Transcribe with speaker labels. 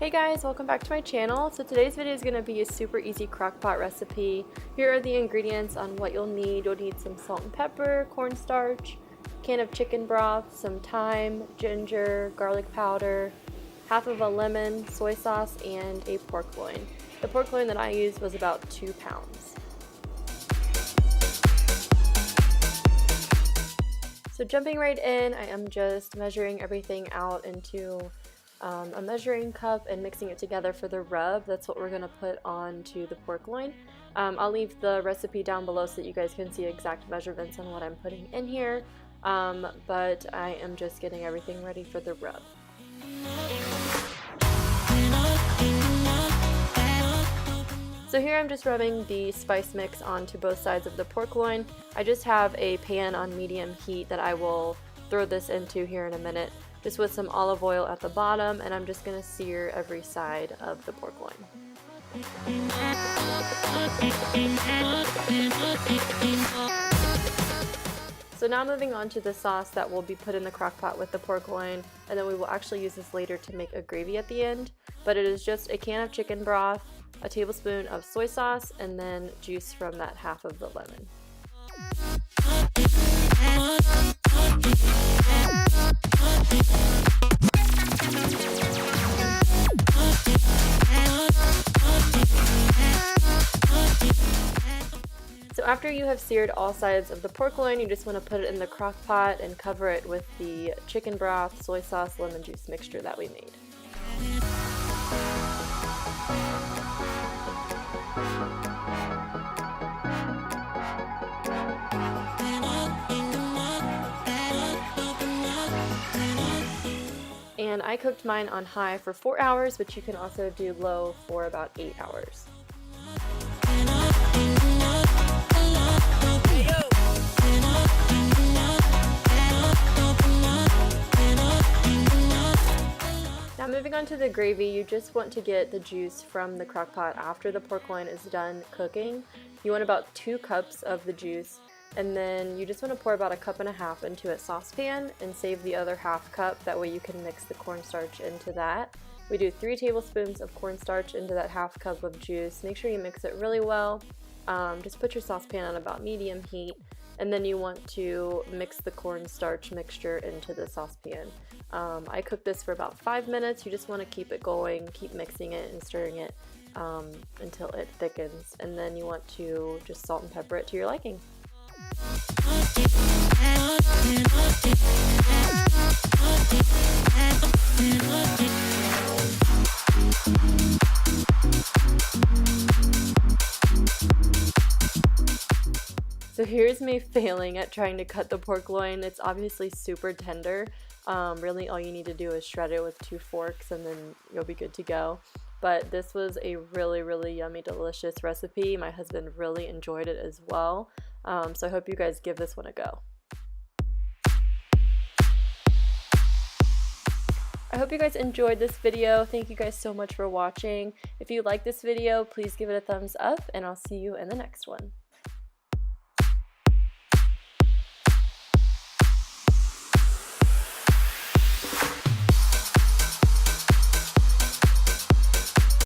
Speaker 1: Hey guys, welcome back to my channel. So today's video is going to be a super easy crock-pot recipe. Here are the ingredients on what you'll need. You'll need some salt and pepper, cornstarch, a can of chicken broth, some thyme, ginger, garlic powder, half of a lemon, soy sauce, and a pork loin. The pork loin that I used was about 2 pounds. So jumping right in, I am just measuring everything out into a measuring cup and mixing it together for the rub. That's what we're going to put onto the pork loin. I'll leave the recipe down below so that you guys can see exact measurements on what I'm putting in here, but I am just getting everything ready for the rub. So here I'm just rubbing the spice mix onto both sides of the pork loin. I just have a pan on medium heat that I will throw this into here in a minute, just with some olive oil at the bottom, and I'm just going to sear every side of the pork loin. So now moving on to the sauce that will be put in the crock pot with the pork loin, and then we will actually use this later to make a gravy at the end, but it is just a can of chicken broth, a tablespoon of soy sauce, and then juice from that half of the lemon. So after you have seared all sides of the pork loin, you just want to put it in the crock pot and cover it with the chicken broth, soy sauce, lemon juice mixture that we made. And I cooked mine on high for 4 hours, but you can also do low for about 8 hours. Now moving on to the gravy, you just want to get the juice from the crock pot after the pork loin is done cooking. You want about 2 cups of the juice, and then you just want to pour about 1.5 cups into a saucepan and save the other half cup. That way you can mix the cornstarch into that. We do 3 tablespoons of cornstarch into that half cup of juice. Make sure you mix it really well. Just put your saucepan on about medium heat, and then you want to mix the cornstarch mixture into the saucepan. I cooked this for about 5 minutes. You just want to keep it going, keep mixing it and stirring it until it thickens, and then you want to just salt and pepper it to your liking. So here's me failing at trying to cut the pork loin. It's obviously super tender. Really all you need to do is shred it with 2 forks and then you'll be good to go. But this was a really yummy, delicious recipe. My husband really enjoyed it as well. So I hope you guys give this one a go. I hope you guys enjoyed this video. Thank you guys so much for watching. If you like this video, please give it a thumbs up, and I'll see you in the next one.